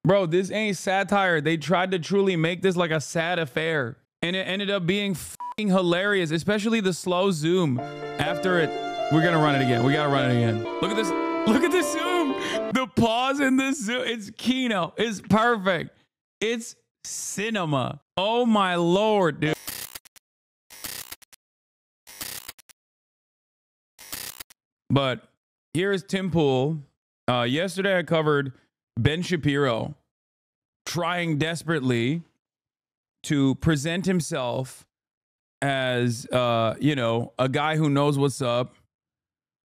Bro, this ain't satire. They tried to truly make this like a sad affair. And it ended up being fucking hilarious, especially the slow zoom after it. We're gonna run it again. We gotta run it again. Look at this. Look at the zoom. The pause in the zoom. It's Kino. It's perfect. It's cinema. Oh my Lord, dude. But here's Tim Pool. Yesterday I covered Ben Shapiro trying desperately to present himself as, you know, a guy who knows what's up,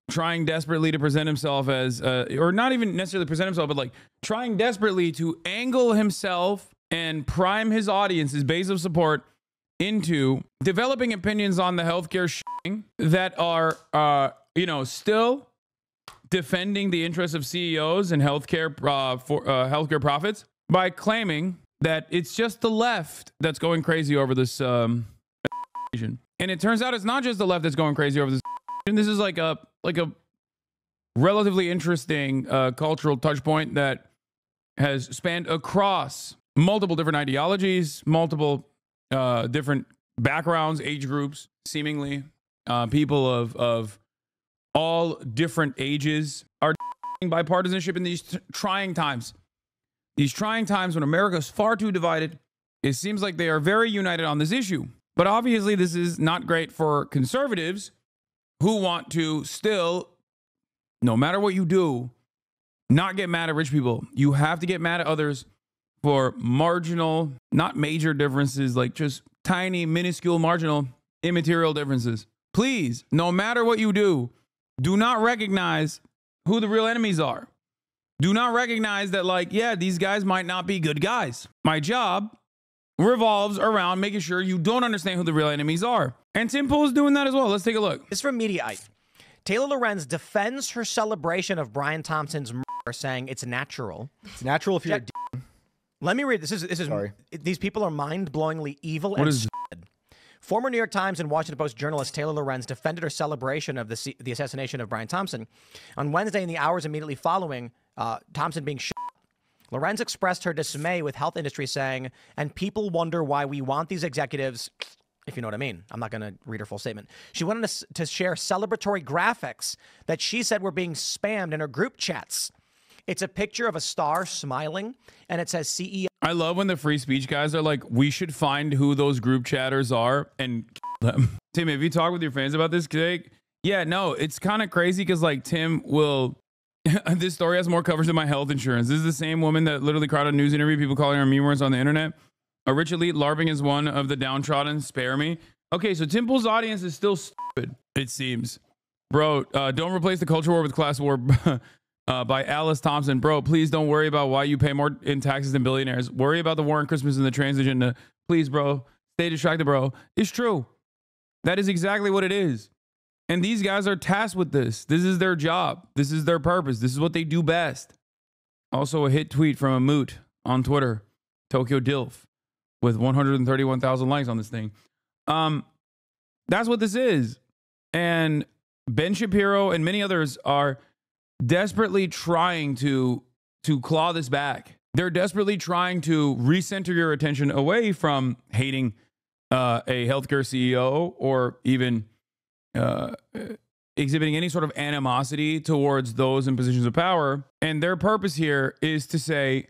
trying desperately to present himself as, or not even necessarily present himself, but like trying desperately to angle himself and prime his audience, his base of support, into developing opinions on the healthcare that are, you know, still defending the interests of CEOs and healthcare healthcare profits by claiming that it's just the left that's going crazy over this and it turns out it's not just the left that's going crazy over this. And this is like a relatively interesting cultural touch point that has spanned across multiple different ideologies, multiple different backgrounds, age groups, seemingly people of all different ages are bipartisanship in these trying times. These trying times when America is far too divided, it seems like they are very united on this issue. But obviously this is not great for conservatives who want to still, no matter what you do, not get mad at rich people. You have to get mad at others for marginal, not major differences, like just tiny, minuscule, marginal, immaterial differences. Please, no matter what you do, do not recognize who the real enemies are. Do not recognize that, like, yeah, these guys might not be good guys. My job revolves around making sure you don't understand who the real enemies are. And Tim Pool is doing that as well. Let's take a look. This is from Mediaite. Taylor Lorenz defends her celebration of Brian Thompson's murder, saying it's natural. It's natural if you're Let me read this. This is Sorry. These people are mind-blowingly evil and stupid. Former New York Times and Washington Post journalist Taylor Lorenz defended her celebration of the assassination of Brian Thompson. On Wednesday, in the hours immediately following Thompson being shot, Lorenz expressed her dismay with health industry, saying, and people wonder why we want these executives, if you know what I mean. I'm not going to read her full statement. She went on to share celebratory graphics that she said were being spammed in her group chats. It's a picture of a star smiling, and it says CEO. I love when the free speech guys are like, we should find who those group chatters are and kill them. Tim, have you talked with your fans about this today? Yeah, no, it's kind of crazy because like Tim will... This story has more coverage than my health insurance. This is the same woman that literally cried on a news interview, people calling her memeers on the internet. A rich elite LARPing is one of the downtrodden. Spare me. Okay, so Tim Pool's audience is still stupid, it seems. Bro, don't replace the culture war with class war by Alice Thompson. Bro, please don't worry about why you pay more in taxes than billionaires. Worry about the war on Christmas and the trans agenda. Please, bro. Stay distracted, bro. It's true. That is exactly what it is. And these guys are tasked with this. This is their job. This is their purpose. This is what they do best. Also, a hit tweet from a moot on Twitter, Tokyo Dilf, with 131,000 likes on this thing. That's what this is. And Ben Shapiro and many others are desperately trying to claw this back. They're desperately trying to recenter your attention away from hating a healthcare CEO or even exhibiting any sort of animosity towards those in positions of power. And their purpose here is to say,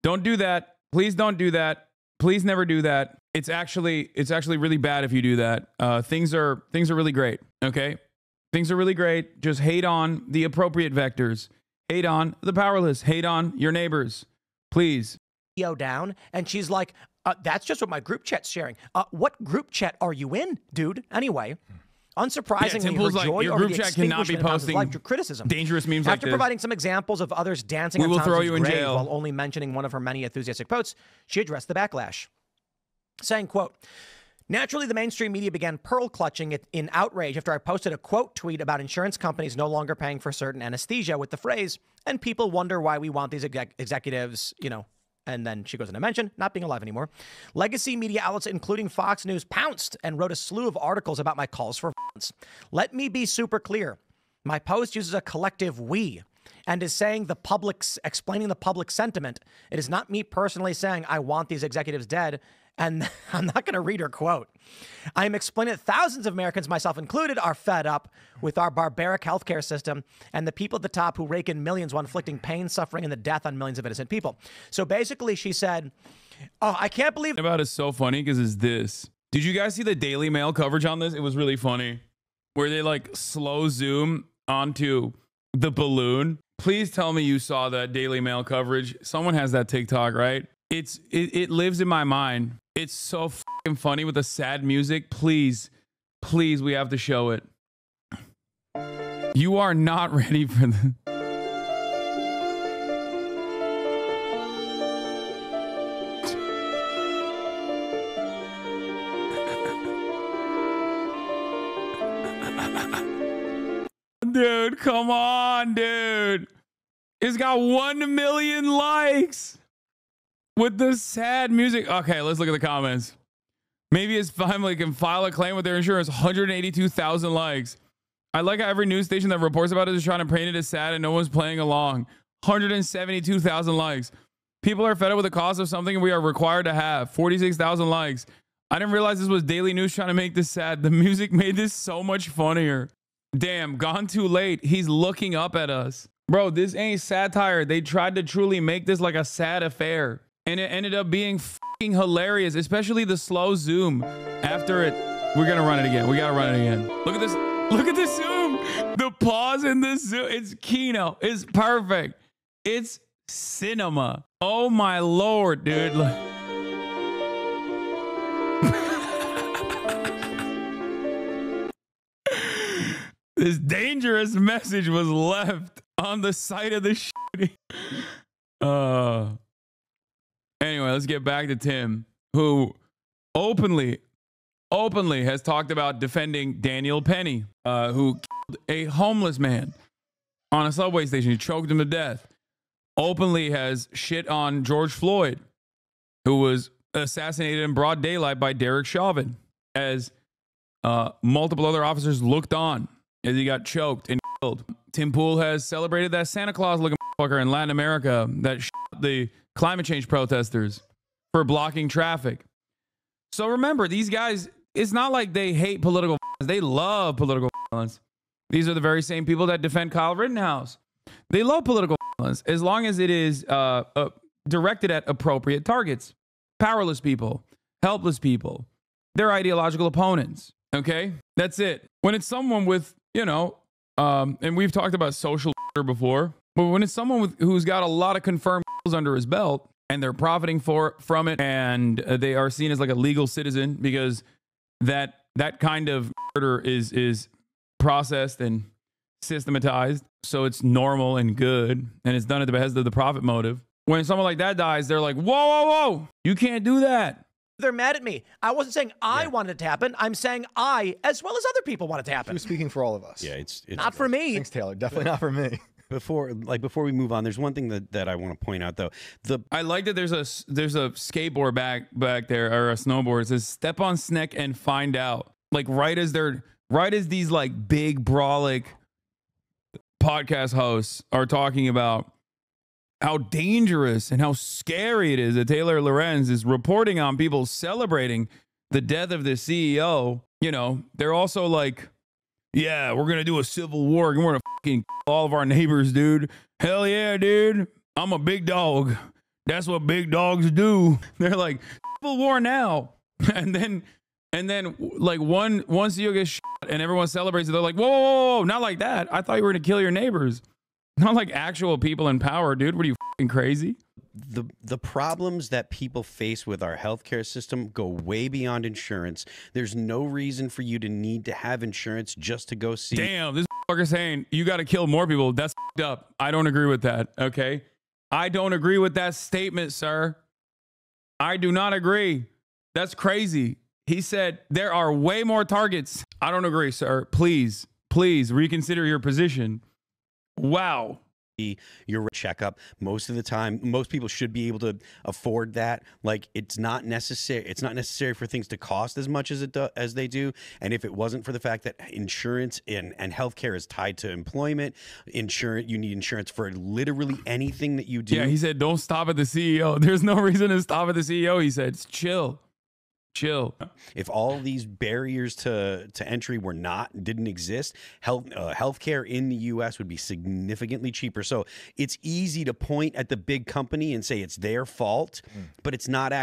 don't do that. Please don't do that. Please never do that. It's actually really bad if you do that. Things are really great. Okay. Things are really great. Just hate on the appropriate vectors. Hate on the powerless. Hate on your neighbors. Please. Down. And she's like, that's just what my group chat's sharing. What group chat are you in, dude? Anyway. Unsurprisingly, her like, joy your over group the chat cannot be extinguishment of Thompson's posting life drew criticism. dangerous memes like After this. providing some examples of others dancing We on will Thompson's throw you in grave jail. while only mentioning one of her many enthusiastic posts, she addressed the backlash, saying, quote, naturally, the mainstream media began pearl clutching it in outrage after I posted a quote tweet about insurance companies no longer paying for certain anesthesia with the phrase, and people wonder why we want these executives, you know. And then she goes on to mention not being alive anymore. Legacy media outlets, including Fox News, pounced and wrote a slew of articles about my calls for violence. Let me be super clear. My post uses a collective we. and is saying explaining the public sentiment. It is not me personally saying I want these executives dead. And I'm not going to read her quote. I am explaining that thousands of Americans, myself included, are fed up with our barbaric healthcare system and the people at the top who rake in millions while inflicting pain, suffering, and the death on millions of innocent people. So basically, she said, oh, I can't believe... About it's so funny because it's this. Did you guys see the Daily Mail coverage on this? It was really funny. Where they like slow zoom onto the balloon. Please tell me you saw that Daily Mail coverage. Someone has that TikTok, right? It lives in my mind. It's so fucking funny with the sad music. Please, please, we have to show it. You are not ready for the... Dude, come on, dude. It's got 1 million likes. With the sad music. Okay, let's look at the comments. Maybe his family can file a claim with their insurance. 182,000 likes. I like how every news station that reports about it is trying to paint it as sad and no one's playing along. 172,000 likes. People are fed up with the cost of something we are required to have. 46,000 likes. I didn't realize this was Daily News trying to make this sad. The music made this so much funnier. Damn, gone too late. He's looking up at us. Bro, this ain't satire. They tried to truly make this like a sad affair. And it ended up being fucking hilarious, especially the slow zoom after it. We're going to run it again. We got to run it again. Look at this. Look at the zoom. The pause in the zoom. It's Kino. It's perfect. It's cinema. Oh, my Lord, dude. This dangerous message was left on the side of the shooting. Anyway, let's get back to Tim, who openly has talked about defending Daniel Penny, who killed a homeless man on a subway station. He choked him to death. Openly has shit on George Floyd, who was assassinated in broad daylight by Derek Chauvin, as multiple other officers looked on as he got choked and killed. Tim Pool has celebrated that Santa Claus looking motherfucker in Latin America that shot the climate change protesters for blocking traffic. So remember, these guys, it's not like they hate political violence. They love political violence. These are the very same people that defend Kyle Rittenhouse. They love political violence as long as it is directed at appropriate targets. Powerless people, helpless people, their ideological opponents. Okay? That's it. When it's someone with, you know, and we've talked about social before, but when it's someone who's got a lot of confirmed under his belt and they're profiting from it, and they are seen as like a legal citizen because that kind of murder is processed and systematized, so it's normal and good, and it's done at the behest of the profit motive. When someone like that dies, they're like, whoa, whoa, whoa, you can't do that. They're mad at me. I wasn't saying I wanted it to happen. I'm saying I, as well as other people, want it to happen. She was speaking for all of us. Yeah, it's not for me. Thanks, Taylor. Definitely not for me. Before we move on, there's one thing that I want to point out though. I like that there's a skateboard back there, or a snowboard. It says step on Sneck and find out. Like right as these like big brolic podcast hosts are talking about how dangerous and how scary it is that Taylor Lorenz is reporting on people celebrating the death of the CEO. You know, they're also like, yeah, we're going to do a civil war. We're going to fucking kill all of our neighbors, dude. Hell yeah, dude. I'm a big dog. That's what big dogs do. They're like, civil war now. And then like one CEO gets shot and everyone celebrates it. They're like, whoa, whoa, whoa, not like that. I thought you were going to kill your neighbors. Not like actual people in power, dude. What are you, fucking crazy? The problems that people face with our healthcare system go way beyond insurance. There's no reason for you to need to have insurance just to go see. Damn, this fucker saying you got to kill more people. That's up. I don't agree with that. Okay, I don't agree with that statement, sir. I do not agree. That's crazy. He said there are way more targets. I don't agree, sir. Please reconsider your position. Wow. your checkup. Most of the time, most people should be able to afford that. Like, it's not necessary. It's not necessary for things to cost as much as they do. And if it wasn't for the fact that insurance and healthcare is tied to employment, you need insurance for literally anything that you do. Yeah, he said, don't stop at the CEO. There's no reason to stop at the CEO. He said, chill. If all these barriers to entry didn't exist, healthcare in the U.S. would be significantly cheaper. So it's easy to point at the big company and say it's their fault, but it's not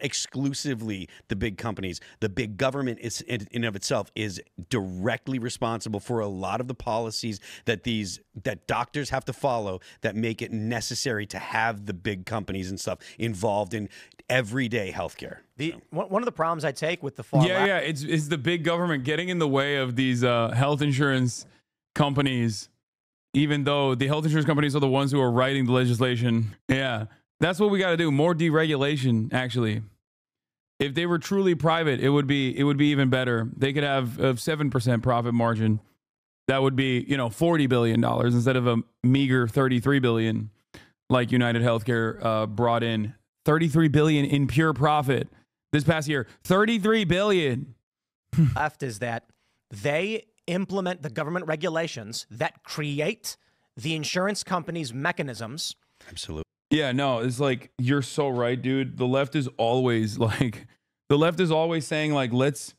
exclusively the big companies. The big government is in and of itself is directly responsible for a lot of the policies that doctors have to follow that make it necessary to have the big companies and stuff involved in everyday healthcare. One of the problems I take with the far left, it's the big government getting in the way of these health insurance companies, even though the health insurance companies are the ones who are writing the legislation. Yeah, that's what we got to do. More deregulation, actually. If they were truly private, it would be even better. They could have a 7% profit margin. That would be, $40 billion instead of a meager $33 billion like United Healthcare brought in. $33 billion in pure profit this past year. $33 billion. Left is that they implement the government regulations that create the insurance companies' mechanisms. Absolutely. Yeah, no, it's like, you're so right, dude. The left is always saying like, let's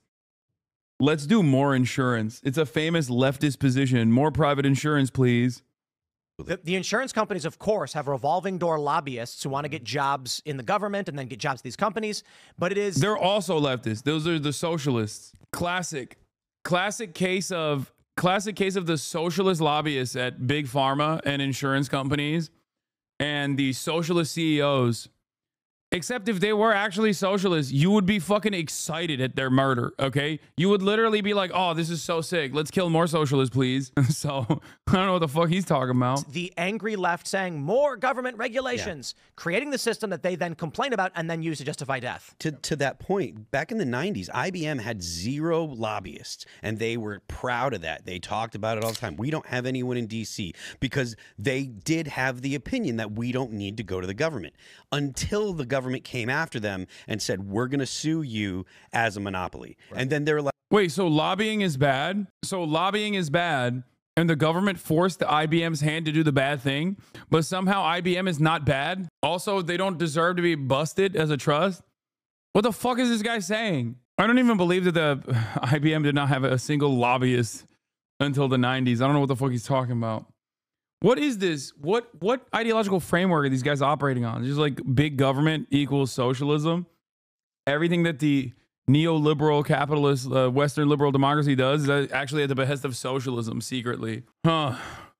do more insurance. It's a famous leftist position. More private insurance, please. The insurance companies, of course, have revolving door lobbyists who want to get jobs in the government and then get jobs at these companies. But they're also leftists. Those are the socialists. Classic case of the socialist lobbyists at big pharma and insurance companies and the socialist CEOs. Except if they were actually socialists, you would be fucking excited at their murder, okay? You would literally be like, oh, this is so sick. Let's kill more socialists, please. So I don't know what the fuck he's talking about. The angry left saying more government regulations, creating the system that they then complain about and then use to justify death. To that point, back in the 90s, IBM had 0 lobbyists, and they were proud of that. They talked about it all the time. We don't have anyone in D.C. because they did have the opinion that we don't need to go to the government until the government came after them and said, we're going to sue you as a monopoly. Right. And then they're like, wait, so lobbying is bad? And the government forced the IBM's hand to do the bad thing, but somehow IBM is not bad? Also, they don't deserve to be busted as a trust? What the fuck is this guy saying? I don't even believe that the IBM did not have a single lobbyist until the 90s. I don't know what the fuck he's talking about. What is this? What ideological framework are these guys operating on? Just like big government equals socialism? Everything that the neoliberal capitalist Western liberal democracy does is actually at the behest of socialism secretly. Huh.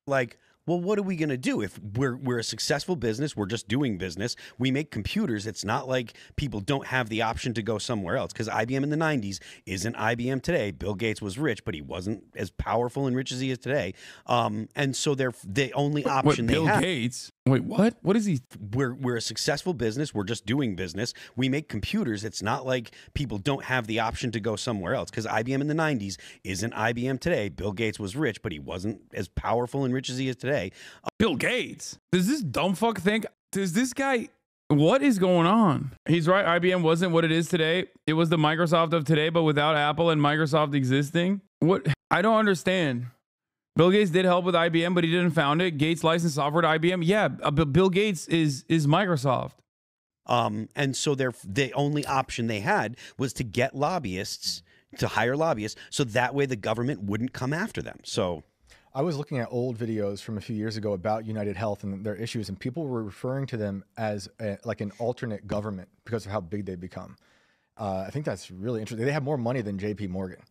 Like, well, what are we going to do if we're a successful business? We're just doing business. We make computers. It's not like people don't have the option to go somewhere else, because IBM in the 90s isn't IBM today. Bill Gates was rich, but he wasn't as powerful and rich as he is today. And so they're the only option they have. Bill Gates? Wait, what? What is he? We're a successful business. We're just doing business. We make computers. It's not like people don't have the option to go somewhere else, because IBM in the 90s isn't IBM today. Bill Gates was rich, but he wasn't as powerful and rich as he is today. Bill Gates? Does this dumb fuck think? Does this guy? What is going on? He's right. IBM wasn't what it is today. It was the Microsoft of today, but without Apple and Microsoft existing. What? I don't understand. Bill Gates did help with IBM, but he didn't found it. Gates licensed software to IBM. Yeah, but Bill Gates is Microsoft. And so the only option they had was to get lobbyists, to hire lobbyists, so that way the government wouldn't come after them. So I was looking at old videos from a few years ago about United Health and their issues, and people were referring to them as like an alternate government because of how big they become. I think that's really interesting. They have more money than JP Morgan.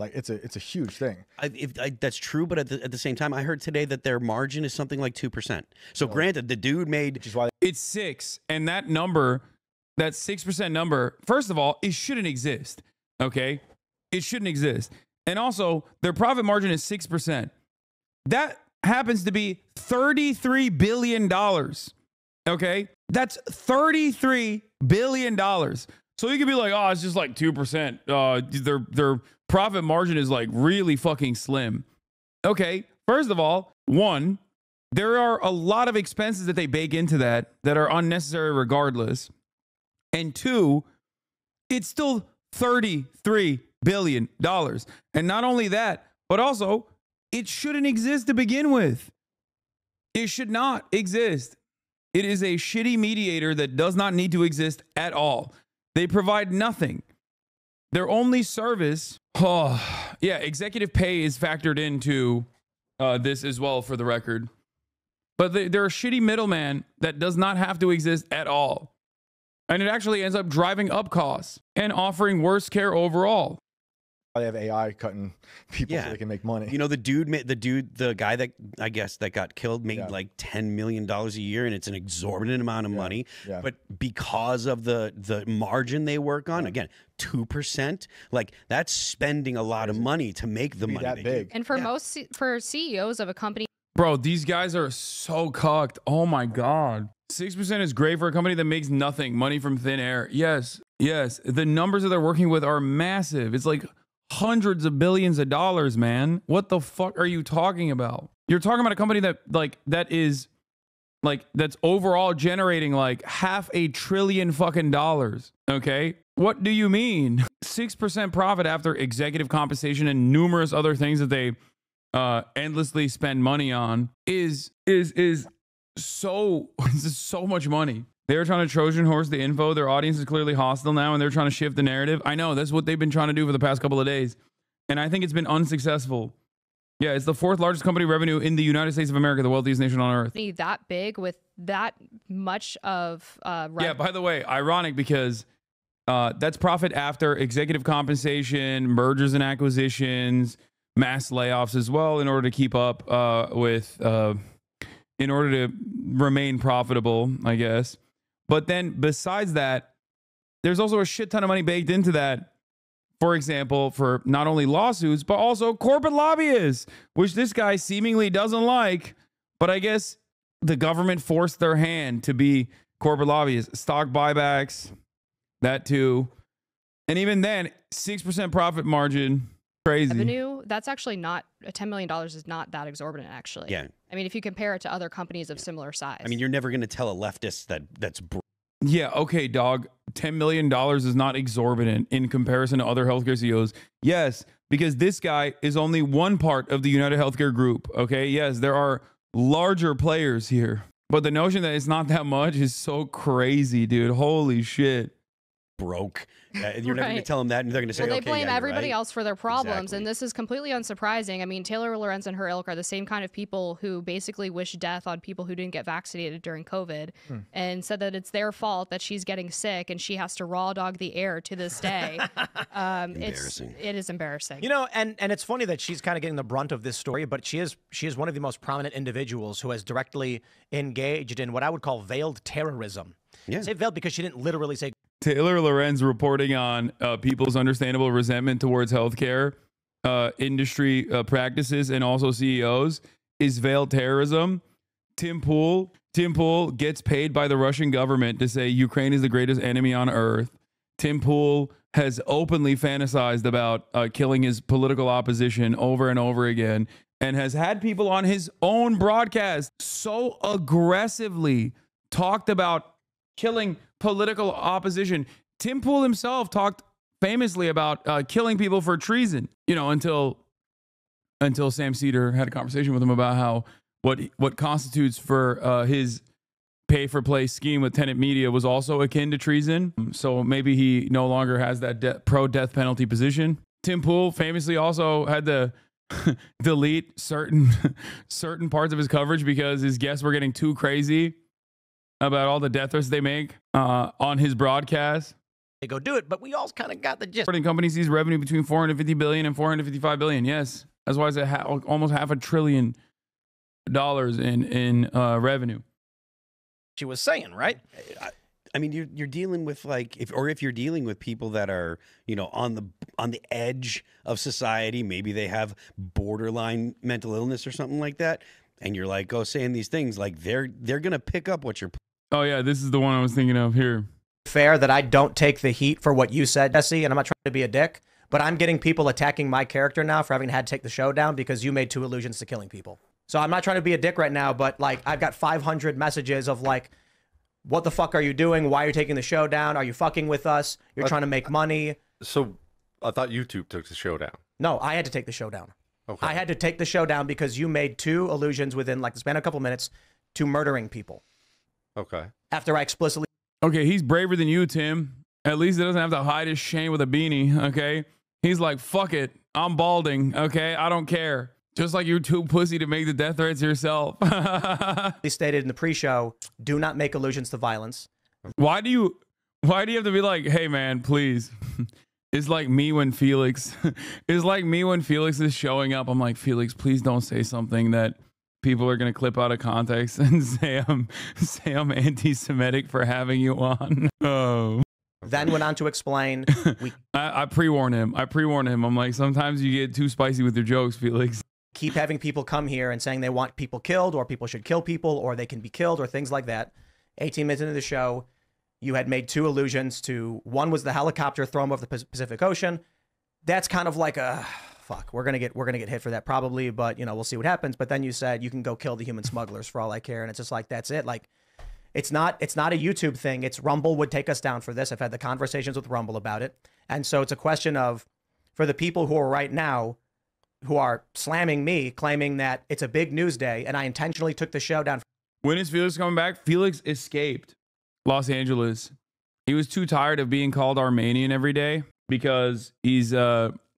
Like it's a huge thing. That's true, but at the same time, I heard today that their margin is something like 2%. So granted, the dude made, which is why it's 6, and that number, that 6% number, first of all, it shouldn't exist. Okay, it shouldn't exist, and also their profit margin is 6%. That happens to be $33 billion. Okay, that's $33 billion. So you could be like, oh, it's just like 2%. Their profit margin is like really fucking slim. Okay, first of all, one, there are a lot of expenses that they bake into that are unnecessary regardless. And two, it's still $33 billion. And not only that, but also it shouldn't exist to begin with. It should not exist. It is a shitty mediator that does not need to exist at all. They provide nothing. Their only service, executive pay is factored into this as well, for the record. But they're a shitty middleman that does not have to exist at all. And it actually ends up driving up costs and offering worse care overall. They have AI cutting people so they can make money. You know, the guy that I guess that got killed made like $10 million a year, and it's an exorbitant amount of money. Yeah. But because of the margin they work on, again, 2%, like that's spending a lot of money to make the money that big. And for CEOs of a company, bro, these guys are so cucked. Oh my God. 6% is great for a company that makes nothing money from thin air. Yes. The numbers that they're working with are massive. It's like hundreds of billions of dollars, man. What the fuck are you talking about? You're talking about a company that's overall generating like $500 billion fucking dollars. Okay. What do you mean? 6% profit after executive compensation and numerous other things that they endlessly spend money on is so much money. They're trying to Trojan horse the info. Their audience is clearly hostile now, and they're trying to shift the narrative. I know that's what they've been trying to do for the past couple of days, and I think it's been unsuccessful. Yeah, it's the 4th largest company revenue in the United States of America, the wealthiest nation on earth. That big with that much of yeah. By the way, ironic because that's profit after executive compensation, mergers and acquisitions, mass layoffs as well, in order to keep up in order to remain profitable, I guess. But then besides that, there's also a shit ton of money baked into that. For example, for not only lawsuits, but also corporate lobbyists, which this guy seemingly doesn't like. But I guess the government forced their hand to be corporate lobbyists. Stock buybacks, that too. And even then, 6% profit margin. Crazy. Revenue, that's actually not, $10 million is not that exorbitant, actually. Yeah. I mean, if you compare it to other companies of similar size. I mean, you're never going to tell a leftist that's yeah, okay, dog. $10 million is not exorbitant in comparison to other healthcare CEOs. Yes, because this guy is only one part of the United Healthcare Group. Okay, yes, there are larger players here. But the notion that it's not that much is so crazy, dude. Holy shit. Broke. You're never going to tell them that, and they're going to say, well, they okay, blame everybody right. else for their problems, Exactly. and this is completely unsurprising. I mean, Taylor Lorenz and her ilk are the same kind of people who basically wish death on people who didn't get vaccinated during COVID, and said that it's their fault that she's getting sick and she has to raw dog the air to this day. Embarrassing. It is embarrassing. You know, and it's funny that she's kind of getting the brunt of this story, but she is one of the most prominent individuals who has directly engaged in what I would call veiled terrorism. Yeah. I say veiled because she didn't literally say. Taylor Lorenz reporting on people's understandable resentment towards healthcare industry practices and also CEOs is veiled terrorism. Tim Pool gets paid by the Russian government to say Ukraine is the greatest enemy on earth. Tim Pool has openly fantasized about killing his political opposition over and over again, and has had people on his own broadcast so aggressively talked about killing political opposition. Tim Pool himself talked famously about killing people for treason, you know, until Sam Cedar had a conversation with him about how what constitutes for his pay for play scheme with Tenet Media was also akin to treason. So maybe he no longer has that pro death penalty position. Tim Pool famously also had to delete certain parts of his coverage because his guests were getting too crazy about all the death threats they make on his broadcast. They go do it, but we all kind of got the gist. Company sees revenue between $450 billion and $455 billion. Yes, that's why it's almost $500 billion in revenue. She was saying, right? I mean, you're dealing with if you're dealing with people that are, you know, on the edge of society, maybe they have borderline mental illness or something like that, and you're like, saying these things, like they're gonna pick up what you're. Oh yeah, this is the one I was thinking of here. Fair that I don't take the heat for what you said, Jesse, and I'm not trying to be a dick, but I'm getting people attacking my character now for having had to take the show down because you made 2 allusions to killing people. So I'm not trying to be a dick right now, but like I've got 500 messages of like, what the fuck are you doing? Why are you taking the show down? Are you fucking with us? You're trying to make money. So I thought YouTube took the show down. No, I had to take the show down. Okay. I had to take the show down because you made 2 allusions within like the span of a couple minutes to murdering people. Okay. After I explicitly. Okay, he's braver than you, Tim. At least he doesn't have to hide his shame with a beanie, okay? He's like, fuck it. I'm balding, okay? I don't care. Just like you're too pussy to make the death threats yourself. Stated in the pre-show, do not make allusions to violence. Why do you have to be like, hey man, please? It's like me when Felix is showing up. I'm like, Felix, please don't say something that people are gonna clip out of context and say I'm anti-Semitic for having you on. Oh. Then went on to explain. I pre-warn him. I'm like, sometimes you get too spicy with your jokes, Felix. Keep having people come here and saying they want people killed, or people should kill people, or they can be killed, or things like that. 18 minutes into the show, you had made 2 allusions to, one was the helicopter thrown over the Pacific Ocean. That's kind of like a fuck. We're gonna get hit for that probably, but you know, we'll see what happens. But then you said you can go kill the human smugglers for all I care, and it's just like that's it. Like it's not a YouTube thing. It's Rumble would take us down for this. I've had the conversations with Rumble about it, and so it's a question of, for the people who are right now who are slamming me, claiming that it's a big news day and I intentionally took the show down. When is Felix coming back? Felix escaped Los Angeles. He was too tired of being called Armenian every day because he's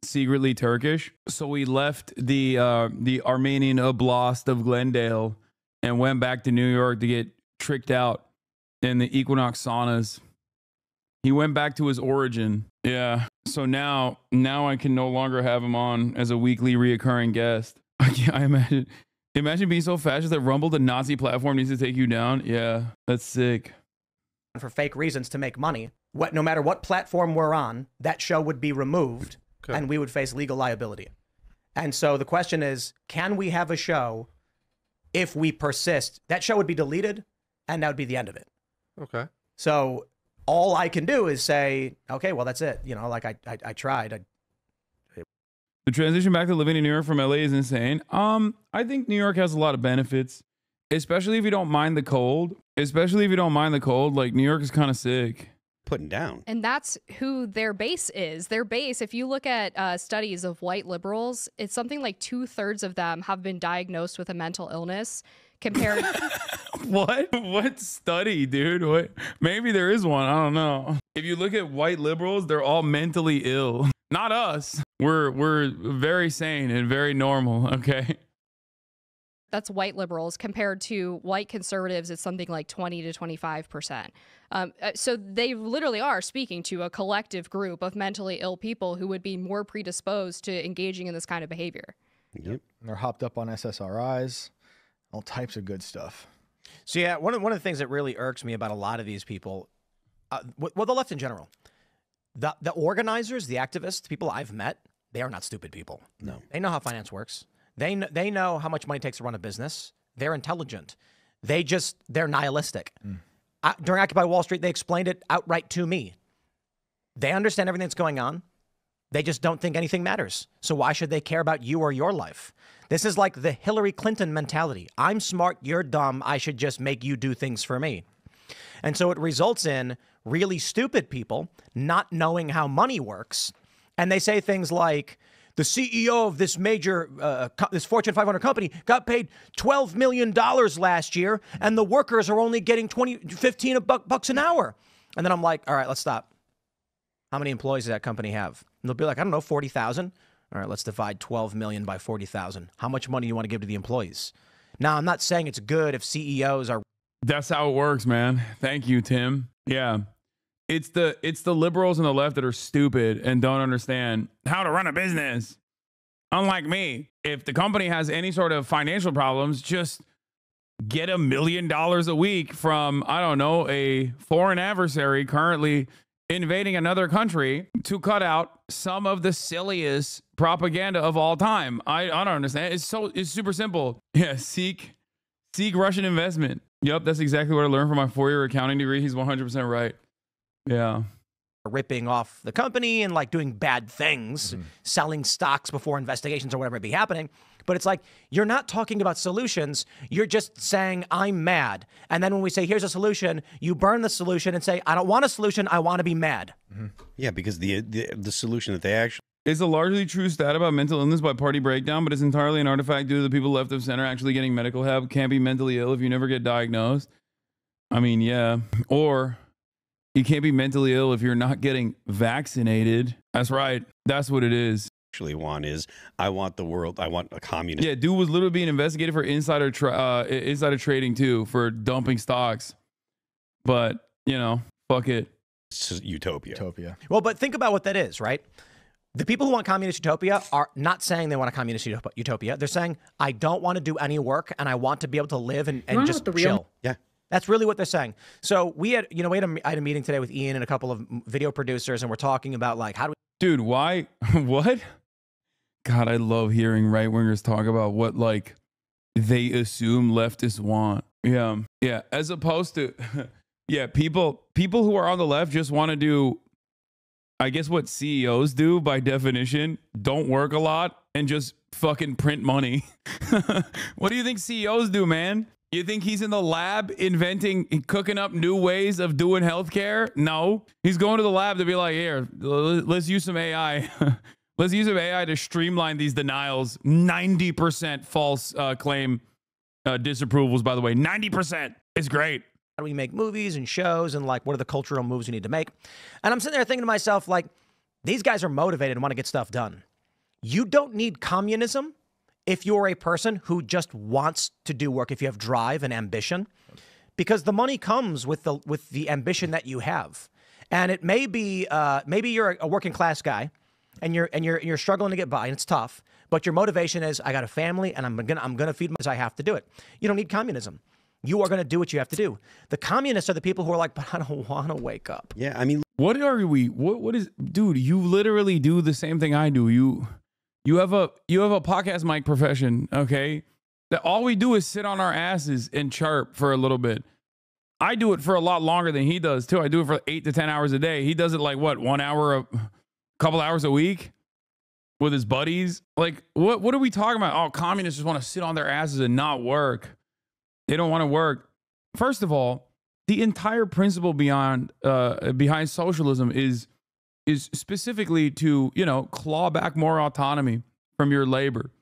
secretly Turkish. So he left the Armenian Oblast of Glendale and went back to New York to get tricked out in the Equinox saunas. He went back to his origin. Yeah. So now I can no longer have him on as a weekly reoccurring guest. I imagine being so fascist that Rumble, the Nazi platform, needs to take you down. Yeah, that's sick. For fake reasons to make money. No matter what platform we're on, that show would be removed and we would face legal liability. And so the question is, can we have a show if we persist? That show would be deleted and that would be the end of it. Okay. So all I can do is say, okay, well, that's it. You know, like I tried. The transition back to living in New York from LA is insane. I think New York has a lot of benefits, especially if you don't mind the cold. Like New York is kind of sick. Putting down. And that's who their base is. Their base, if you look at studies of white liberals, it's something like 2/3 of them have been diagnosed with a mental illness compared. What study, dude? What? Maybe there is one. I don't know. If you look at white liberals, they're all mentally ill. Not us. We're very sane and very normal. Okay. That's white liberals. Compared to white conservatives, it's something like 20 to 25%. So they literally are speaking to a collective group of mentally ill people who would be more predisposed to engaging in this kind of behavior. Yep. They're hopped up on SSRIs, all types of good stuff. So yeah, one of the things that really irks me about a lot of these people, well, the left in general, the organizers, the activists, the people I've met, they are not stupid people. No. They know how finance works. They know how much money it takes to run a business. They're intelligent. They're nihilistic. During Occupy Wall Street, they explained it outright to me. They understand everything that's going on. They just don't think anything matters. So why should they care about you or your life? This is like the Hillary Clinton mentality. I'm smart, you're dumb. I should just make you do things for me. And so it results in really stupid people not knowing how money works. And they say things like, the CEO of this major, this Fortune 500 company got paid $12 million last year, and the workers are only getting 15 bucks an hour. And then I'm like, all right, let's stop. How many employees does that company have? And they'll be like, I don't know, 40,000. All right, let's divide 12 million by 40,000. How much money do you want to give to the employees? Now, I'm not saying it's good if CEOs are. That's how it works, man. Thank you, Tim. Yeah. It's the liberals on the left that are stupid and don't understand how to run a business. Unlike me, if the company has any sort of financial problems, just get $1 million a week from, I don't know, a foreign adversary currently invading another country to cut out some of the silliest propaganda of all time. I don't understand. It's super simple. Yeah, seek Russian investment. Yep, that's exactly what I learned from my 4-year accounting degree. He's 100% right. Yeah. Ripping off the company and like doing bad things, selling stocks before investigations or whatever may be happening. But it's like, you're not talking about solutions. You're just saying, I'm mad. And then when we say, here's a solution, you burn the solution and say, I don't want a solution. I want to be mad. Yeah, because the solution that they actually... It's a largely true stat about mental illness by party breakdown, but it's entirely an artifact due to the people left of center actually getting medical help. Can't be mentally ill if you never get diagnosed. I mean, yeah. Or you can't be mentally ill if you're not getting vaccinated. That's right. That's what it is. Actually want is, I want the world, I want a communist. Yeah, dude was literally being investigated for insider trading too, for dumping stocks. But, you know, fuck it. It's utopia. Well, but think about what that is, right? The people who want communist utopia are not saying they want a communist utopia. They're saying, I don't want to do any work and I want to be able to live and just chill. Yeah. That's really what they're saying. So we had, you know, I had a meeting today with Ian and a couple of video producers, and we're talking about like, how do we... Dude, why? What? God, I love hearing right-wingers talk about what, like, they assume leftists want. Yeah. Yeah. As opposed to, yeah, people who are on the left just want to do, I guess, what CEOs do by definition, don't work a lot and just fucking print money. What do you think CEOs do, man? You think he's in the lab cooking up new ways of doing healthcare? No, he's going to the lab to be like, here, let's use some AI. Let's use some AI to streamline these denials. 90% false claim disapprovals, by the way. 90%. It's great. How do we make movies and shows, and like, what are the cultural moves we need to make? And I'm sitting there thinking to myself, like, these guys are motivated and want to get stuff done. You don't need communism if you're a person who just wants to do work, if you have drive and ambition, because the money comes with the ambition that you have. And it may be, maybe you're a working class guy and you're struggling to get by and it's tough, but your motivation is, I got a family and I'm gonna feed myself. I have to do it. You don't need communism. You are going to do what you have to do. The communists are the people who are like, but I don't want to wake up. Yeah, I mean, what are we? What is, dude? You literally do the same thing I do. You have a podcast mic profession, okay? That all we do is sit on our asses and chirp for a little bit. I do it for a lot longer than he does too. I do it for 8 to 10 hours a day. He does it like what, 1 hour, a couple hours a week with his buddies. Like, what are we talking about? Oh, communists just want to sit on their asses and not work. They don't want to work. First of all, the entire principle behind socialism is specifically to, you know, claw back more autonomy from your labor.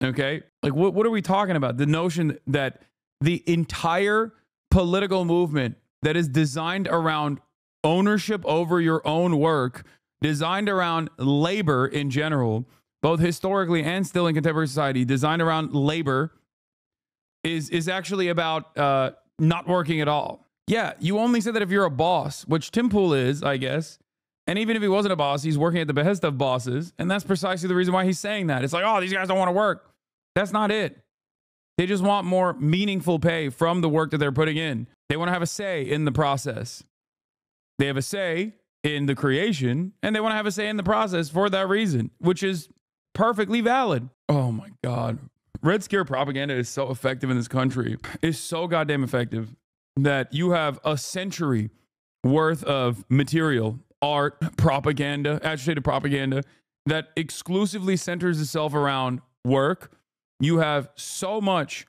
Okay? Like, what are we talking about? The notion that the entire political movement that is designed around ownership over your own work, designed around labor in general, both historically and still in contemporary society, designed around labor, is actually about not working at all. Yeah, you only say that if you're a boss, which Tim Pool is, I guess. And even if he wasn't a boss, he's working at the behest of bosses. And that's precisely the reason why he's saying that. It's like, oh, these guys don't want to work. That's not it. They just want more meaningful pay from the work that they're putting in. They want to have a say in the process. They have a say in the creation, and they want to have a say in the process for that reason, which is perfectly valid. Oh my God. Red Scare propaganda is so effective in this country. It's so goddamn effective that you have a century worth of material, art, propaganda, agitated propaganda that exclusively centers itself around work. You have so much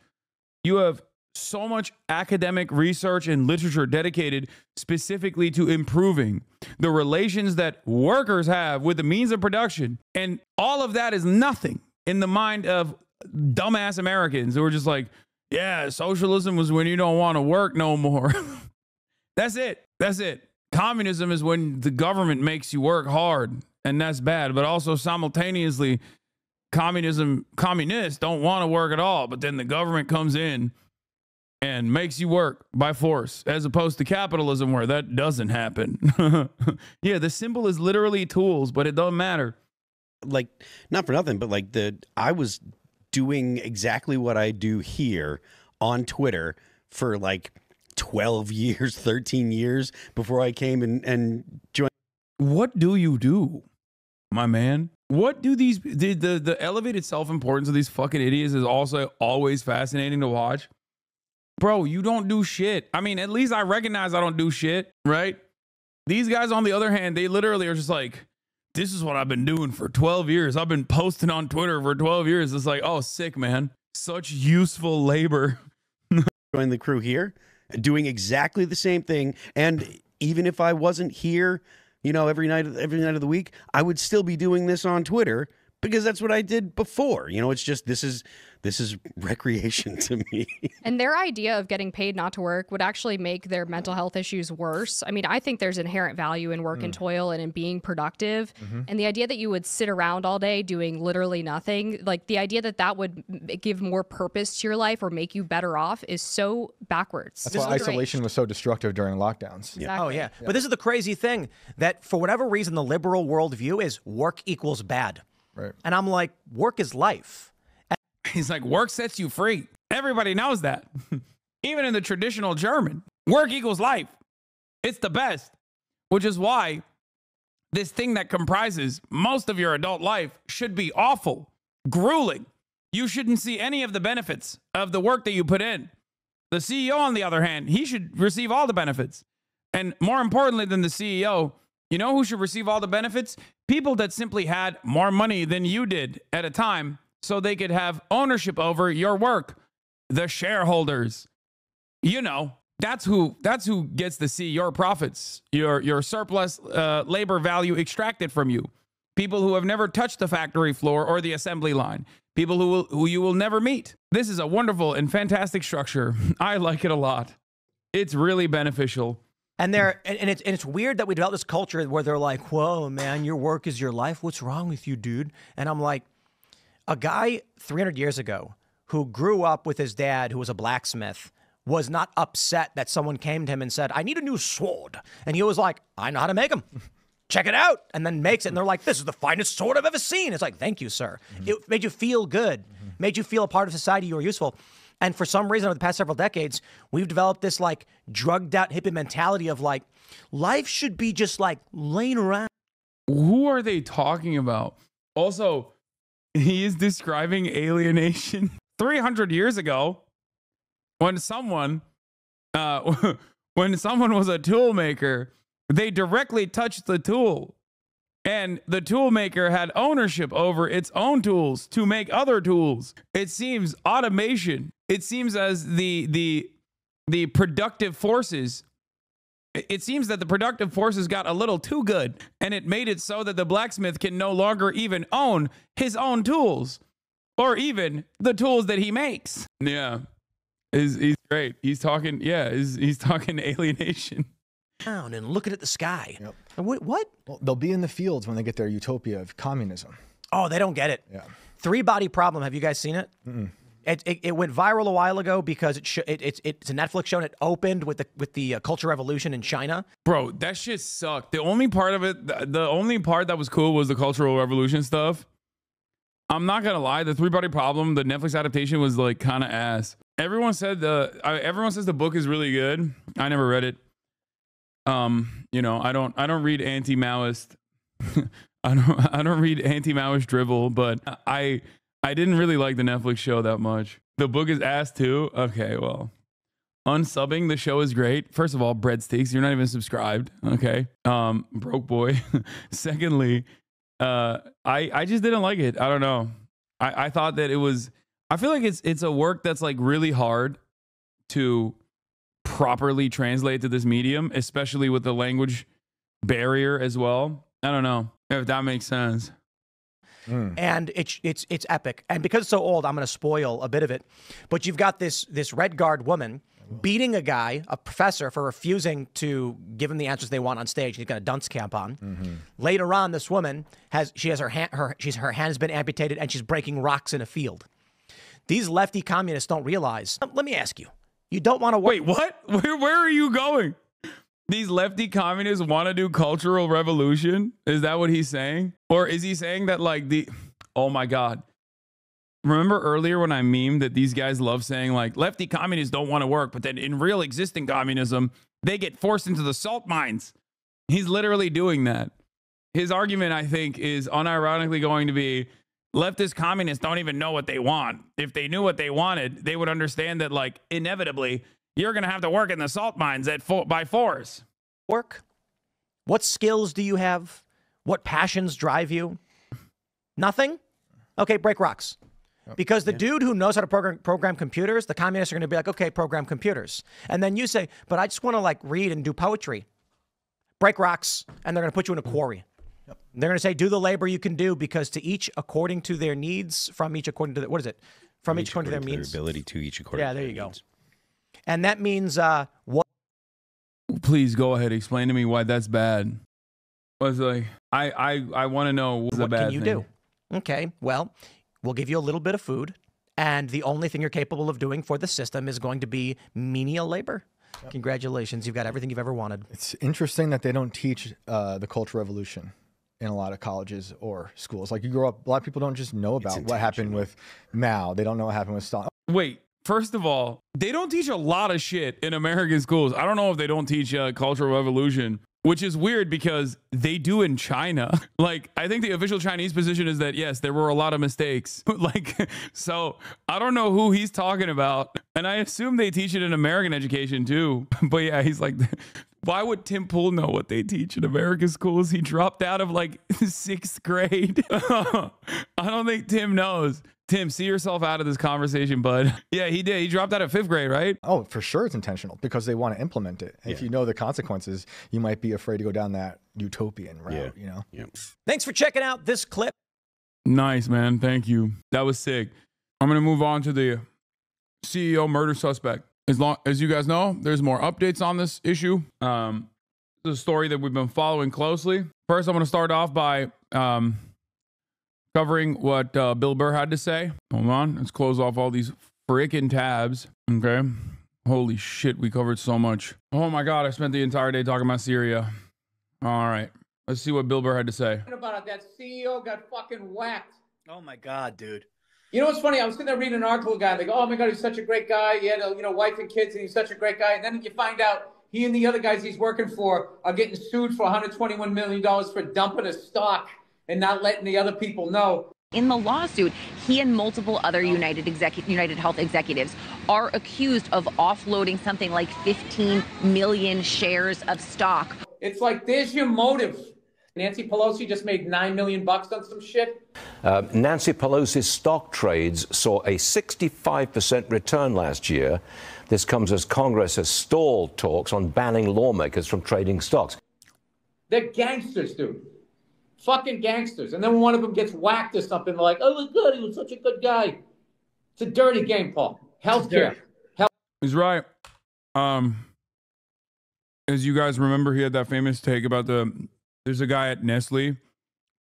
academic research and literature dedicated specifically to improving the relations that workers have with the means of production. And all of that is nothing in the mind of dumbass Americans who are just like, yeah, socialism was when you don't want to work no more. That's it. That's it. Communism is when the government makes you work hard, and that's bad. But also simultaneously, communists don't want to work at all, but then the government comes in and makes you work by force, as opposed to capitalism where that doesn't happen. Yeah, the symbol is literally tools, but it doesn't matter. Like, not for nothing, but like I was doing exactly what I do here on Twitter for like 12 years, 13 years before I came and joined. What do you do, my man? What do these, the elevated self-importance of these fucking idiots is also always fascinating to watch. Bro, you don't do shit. I mean, at least I recognize I don't do shit, right? These guys, on the other hand, they literally are just like, this is what I've been doing for 12 years. I've been posting on Twitter for 12 years. It's like, oh, sick, man. Such useful labor. Join the crew here, doing exactly the same thing. And even if I wasn't here, you know, every night of the week, I would still be doing this on Twitter because that's what I did before. You know, it's just this is recreation to me. And their idea of getting paid not to work would actually make their mental health issues worse. I mean, I think there's inherent value in work and toil and in being productive. And the idea that you would sit around all day doing literally nothing, like the idea that that would give more purpose to your life or make you better off is so backwards. That's why isolation was so destructive during lockdowns. Exactly. Oh, yeah. But this is the crazy thing, that for whatever reason, the liberal worldview is work equals bad. Right. And I'm like, work is life. He's like, work sets you free. Everybody knows that. Even in the traditional German, work equals life. It's the best, which is why this thing that comprises most of your adult life should be awful, grueling. You shouldn't see any of the benefits of the work that you put in. The CEO, on the other hand, he should receive all the benefits. And more importantly than the CEO, you know who should receive all the benefits? People that simply had more money than you did at a time, so they could have ownership over your work. The shareholders. You know, that's who gets to see your profits, your surplus labor value extracted from you. People who have never touched the factory floor or the assembly line. People who you will never meet. This is a wonderful and fantastic structure. I like it a lot. It's really beneficial. And it's weird that we develop this culture where they're like, whoa, man, your work is your life. What's wrong with you, dude? And I'm like, a guy 300 years ago who grew up with his dad, who was a blacksmith, was not upset that someone came to him and said, I need a new sword. And he was like, I know how to make them. Check it out. And then makes it. And they're like, this is the finest sword I've ever seen. It's like, thank you, sir. It made you feel good, made you feel a part of society. You were useful. And for some reason, over the past several decades, we've developed this like drugged out hippie mentality of like, life should be just like laying around. Who are they talking about? Also, he is describing alienation. 300 years ago, when someone was a tool maker, they directly touched the tool. And the tool maker had ownership over its own tools to make other tools. It seems automation. It seems as the productive forces. It seems that the productive forces got a little too good, and it made it so that the blacksmith can no longer even own his own tools, or even the tools that he makes. Yeah, he's great. He's talking. Yeah, he's talking alienation. Down and looking at the sky. Yep. And what? Well, they'll be in the fields when they get their utopia of communism. Oh, they don't get it. Yeah. 3-Body Problem. Have you guys seen it? It went viral a while ago because it's a Netflix show and it opened with the Cultural Revolution in China. Bro, that shit sucked. The only part of it, the only part that was cool was the Cultural Revolution stuff. I'm not gonna lie, the 3-Body Problem, the Netflix adaptation was like kind of ass. Everyone says the book is really good. I never read it. You know, I don't read anti-Maoist. I don't read anti-Maoist drivel, but I didn't really like the Netflix show that much. The book is ass too. Okay, well, unsubbing the show is great. First of all, breadsticks. You're not even subscribed. Okay, broke boy. Secondly, I just didn't like it. I don't know. I thought that it was. I feel like it's a work that's like really hard to properly translate to this medium, especially with the language barrier as well. I don't know if that makes sense. And it's epic. And because it's so old, I'm going to spoil a bit of it. But you've got this Red Guard woman beating a guy, a professor, for refusing to give him the answers they want on stage. He's got a dunce cap on. Later on, this woman has her hand has been amputated and she's breaking rocks in a field. These lefty communists don't realize. Let me ask you. You don't want to work. Wait, what? Where are you going? These lefty communists want to do cultural revolution? Is that what he's saying? Or is he saying that like oh my God. Remember earlier when I memed that these guys love saying like lefty communists don't want to work, but then in real existing communism, they get forced into the salt mines. He's literally doing that. His argument, I think, is unironically going to be leftist communists don't even know what they want. If they knew what they wanted, they would understand that like inevitably you're going to have to work in the salt mines by force. Work? What skills do you have? What passions drive you? Nothing? Okay, break rocks. Because the dude who knows how to program computers, the communists are going to be like, okay, program computers. And then you say, but I just want to like read and do poetry. Break rocks, and they're going to put you in a quarry. Yep. They're going to say, do the labor you can do, because to each according to their needs, from each according to what is it? From each according to their means. Their ability to each according to their there you needs. go. And that means what? Please go ahead. Explain to me why that's bad. Was like I want to know what's the bad What can you do? Okay, well, we'll give you a little bit of food, and the only thing you're capable of doing for the system is going to be menial labor. Yep. Congratulations, you've got everything you've ever wanted. It's interesting that they don't teach the Cultural Revolution in a lot of colleges or schools. Like you grow up, a lot of people don't just know about what happened with Mao. They don't know what happened with Stalin. Wait, first of all, they don't teach a lot of shit in American schools. I don't know if they don't teach Cultural Revolution, which is weird because they do in China. Like, I think the official Chinese position is that, yes, there were a lot of mistakes. Like, so I don't know who he's talking about. And I assume they teach it in American education too. But yeah, he's like, why would Tim Pool know what they teach in American schools? He dropped out of like 6th grade. I don't think Tim knows. Tim, see yourself out of this conversation, bud. Yeah, he did. He dropped out of 5th grade, right? Oh, for sure it's intentional because they want to implement it. And if you know the consequences, you might be afraid to go down that utopian route, you know? Yeah. Thanks for checking out this clip. Nice, man. Thank you. That was sick. I'm going to move on to the CEO murder suspect. As you guys know, there's more updates on this issue. It's a story that we've been following closely. First, I'm going to start off by covering what Bill Burr had to say. Hold on. Let's close off all these freaking tabs. Okay. Holy shit. We covered so much. Oh my God. I spent the entire day talking about Syria. All right. Let's see what Bill Burr had to say. About it, that CEO got fucking whacked. Oh my God, dude. You know what's funny? I was sitting there reading an article, guy. They go, "Oh my God, he's such a great guy. He had a wife and kids, and he's such a great guy." And then you find out he and the other guys he's working for are getting sued for $121 million for dumping a stock and not letting the other people know. In the lawsuit, he and multiple other United Health executives are accused of offloading something like 15 million shares of stock. It's like, there's your motive. Nancy Pelosi just made $9 million on some shit. Nancy Pelosi's stock trades saw a 65% return last year. This comes as Congress has stalled talks on banning lawmakers from trading stocks. They're gangsters, dude. Fucking gangsters. And then when one of them gets whacked or something, they're like, "Oh my God, he was such a good guy." It's a dirty game, Paul. Healthcare. He's right. As you guys remember, he had that famous take about there's a guy at Nestle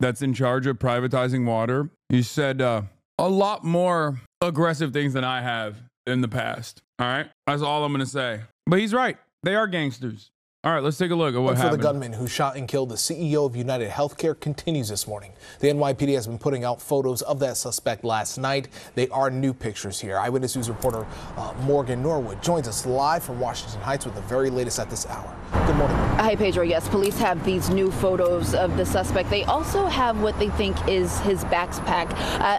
that's in charge of privatizing water. He said a lot more aggressive things than I have in the past. All right. That's all I'm going to say. But he's right. They are gangsters. All right, let's take a look at what happened. For the gunman who shot and killed the CEO of United Healthcare continues this morning. The NYPD has been putting out photos of that suspect last night. They are new pictures here. Eyewitness News reporter Morgan Norwood joins us live from Washington Heights with the very latest at this hour. Good morning. Hi, Pedro. Yes, police have these new photos of the suspect. They also have what they think is his backpack,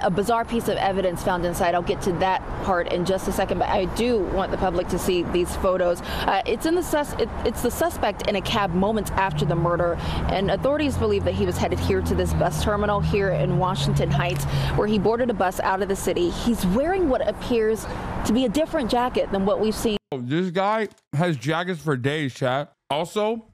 a bizarre piece of evidence found inside. I'll get to that part in just a second, but I do want the public to see these photos. It's the suspect in a cab moments after the murder, and authorities believe that he was headed here to this bus terminal here in Washington Heights, where he boarded a bus out of the city. He's wearing what appears to be a different jacket than what we've seen. This guy has jackets for days, chat. Also,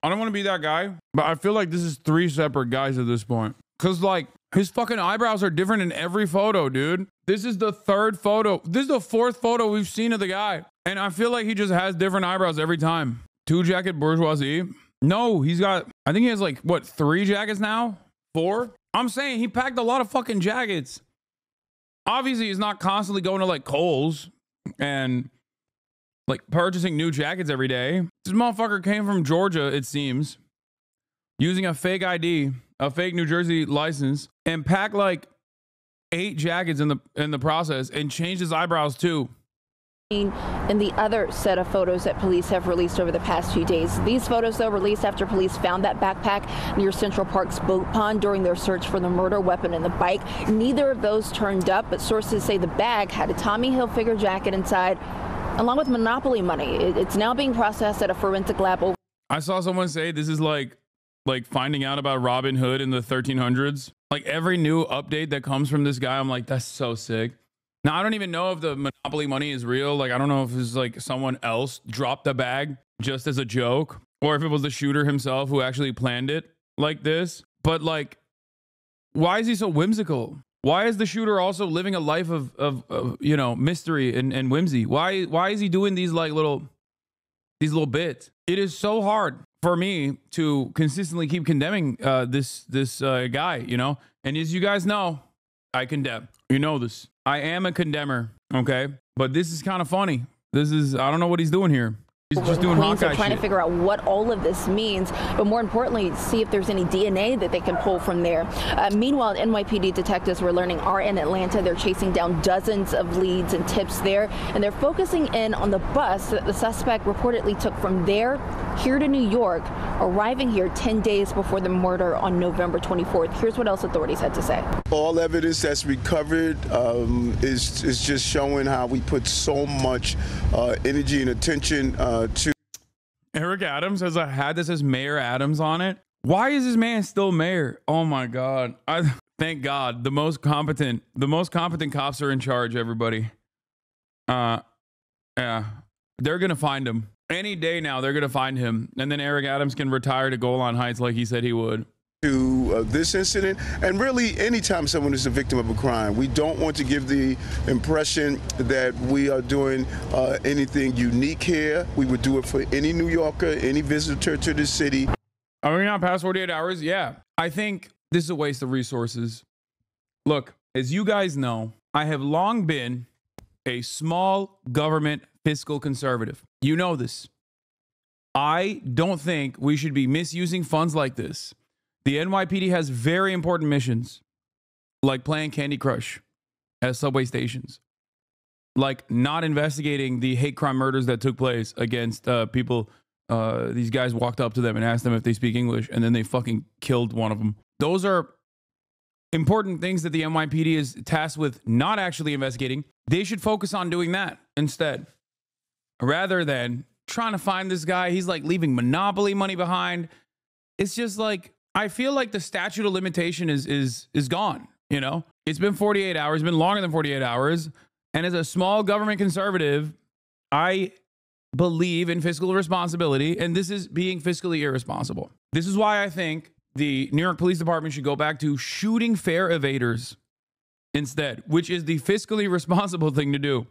I don't want to be that guy, but I feel like this is 3 separate guys at this point. Because, like, his fucking eyebrows are different in every photo, dude. This is the 3rd photo. This is the 4th photo we've seen of the guy. And I feel like he just has different eyebrows every time. 2 jacket bourgeoisie. No, he's got, I think he has like, what, 3 jackets now? 4? I'm saying he packed a lot of fucking jackets. Obviously, he's not constantly going to like Kohl's and like purchasing new jackets every day. This motherfucker came from Georgia, it seems, using a fake ID, a fake New Jersey license, and packed like 8 jackets in the process and changed his eyebrows too. In the other set of photos that police have released over the past few days. These photos, though, released after police found that backpack near Central Park's boat pond during their search for the murder weapon and the bike. Neither of those turned up, but sources say the bag had a Tommy Hilfiger jacket inside, along with Monopoly money. It's now being processed at a forensic lab. I saw someone say this is like like finding out about Robin Hood in the 1300s. Like every new update that comes from this guy, I'm like, that's so sick. Now, I don't even know if the Monopoly money is real. Like, I don't know if it's like someone else dropped the bag just as a joke, or if it was the shooter himself who actually planned it like this. But like, why is he so whimsical? Why is the shooter also living a life of you know, mystery and whimsy? Why is he doing these like little bits? It is so hard for me to consistently keep condemning this guy, you know. And as you guys know, I condemn. You know this. I am a condemner, okay? But this is kind of funny. This is, I don't know what he's doing here. He's just doing Queens Hawkeye are trying shit. to figure out what all of this means, but more importantly, see if there's any DNA that they can pull from there. Meanwhile, NYPD detectives were learning are in Atlanta. They're chasing down dozens of leads and tips there, and they're focusing in on the bus that the suspect reportedly took from there here to New York, arriving here 10 days before the murder on November 24th. Here's what else authorities had to say. All evidence that's recovered is just showing how we put so much energy and attention to. Eric Adams has a hat that says Mayor Adams on it. Why is this man still mayor? Oh my God. Thank God. The most competent cops are in charge, everybody. Yeah. They're going to find him. Any day now, they're going to find him. And then Eric Adams can retire to Golan Heights like he said he would. To this incident, and really anytime someone is a victim of a crime, we don't want to give the impression that we are doing anything unique here. We would do it for any New Yorker, any visitor to the city. Are we not past 48 hours? Yeah. I think this is a waste of resources. Look, as you guys know, I have long been a small government fiscal conservative. You know this. I don't think we should be misusing funds like this. The NYPD has very important missions, like playing Candy Crush at subway stations, like not investigating the hate crime murders that took place against people. These guys walked up to them and asked them if they speak English, and then they fucking killed one of them. Those are important things that the NYPD is tasked with not actually investigating. They should focus on doing that instead, rather than trying to find this guy. He's like leaving Monopoly money behind. It's just like, I feel like the statute of limitation is gone. You know, it's been 48 hours, been longer than 48 hours. And as a small government conservative, I believe in fiscal responsibility, and this is being fiscally irresponsible. This is why I think the New York Police Department should go back to shooting fare evaders instead, which is the fiscally responsible thing to do.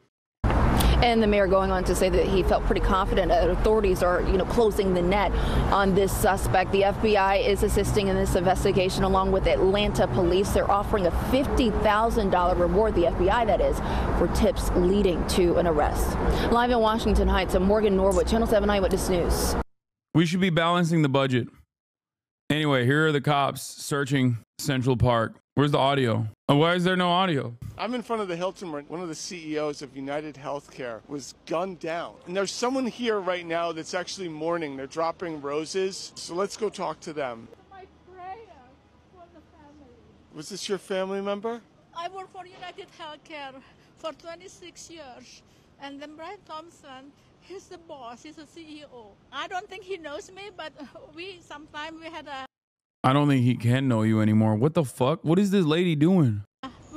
And the mayor going on to say that he felt pretty confident that authorities are, closing the net on this suspect. The FBI is assisting in this investigation along with Atlanta police. They're offering a $50,000 reward, the FBI that is, for tips leading to an arrest. Live in Washington Heights, I'm Morgan Norwood, Channel 7 Eyewitness News. We should be balancing the budget. Anyway, here are the cops searching Central Park. Where's the audio? Why is there no audio? I'm in front of the Hilton where one of the CEOs of United Healthcare was gunned down. And there's someone here right now that's actually mourning. They're dropping roses. So let's go talk to them. My prayer for the family. Was this your family member? I worked for United Healthcare for 26 years. And then Brian Thompson, he's the boss. He's a CEO. I don't think he knows me, but sometimes we had a I don't think he can know you anymore. What the fuck? What is this lady doing?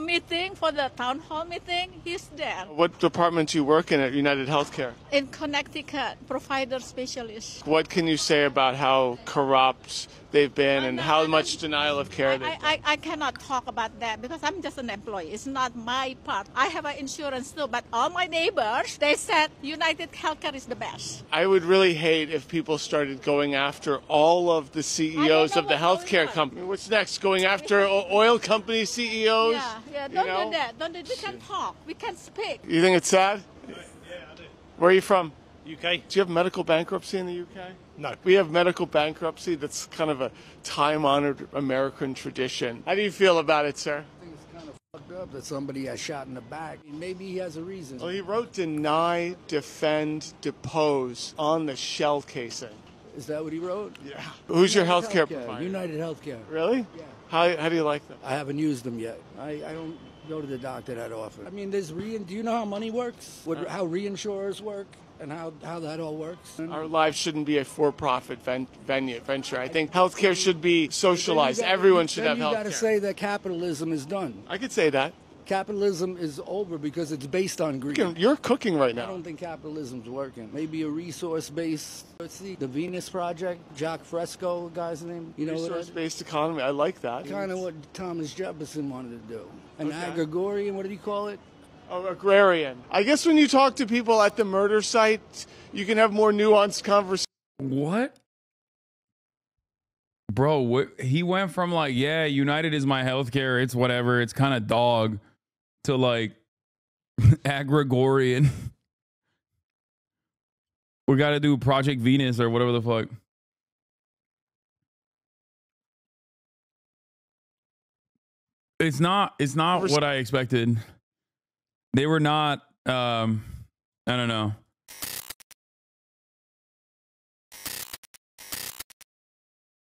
meeting for the town hall meeting. He's there. What department do you work in at United Healthcare? In Connecticut, provider specialist. What can you say about how corrupt they've been and how much denial of care they've done? I cannot talk about that because I'm just an employee. It's not my part. I have an insurance too, but all my neighbors, they said United Healthcare is the best. I would really hate if people started going after all of the CEOs of the healthcare company. What's next? Going after oil company CEOs? Yeah, don't do that. Don't do that. We can talk. We can speak. You think it's sad? Yeah, I do. Where are you from? UK. Do you have medical bankruptcy in the UK? No. We have medical bankruptcy. That's kind of a time-honored American tradition. How do you feel about it, sir? I think it's kind of fucked up that somebody got shot in the back. Maybe he has a reason. Well, he wrote deny, defend, depose on the shell casing. Is that what he wrote? Yeah. Who's your healthcare provider? United Healthcare. Really? Yeah. How do you like them? I haven't used them yet. I don't go to the doctor that often. I mean, do you know how money works? How reinsurers work? and how that all works. Our lives shouldn't be a for-profit venture. I think healthcare should be socialized. Everyone should have healthcare. You got to say that capitalism is done. I could say that. Capitalism is over because it's based on greed. You're cooking right now. I don't think capitalism's working. Maybe a resource-based, let's see, the Venus Project, Jacques Fresco, guy's name. You know, resource-based economy. I like that. Kind of what Thomas Jefferson wanted to do. An agrarian, what did he call it? Oh, agrarian. I guess when you talk to people at the murder site, you can have more nuanced conversations. What? Bro, he went from like, yeah, United is my healthcare, it's whatever, it's kind of dog, to like agrarian. We got to do Project Venus or whatever the fuck. It's not what I expected. They were not, I don't know.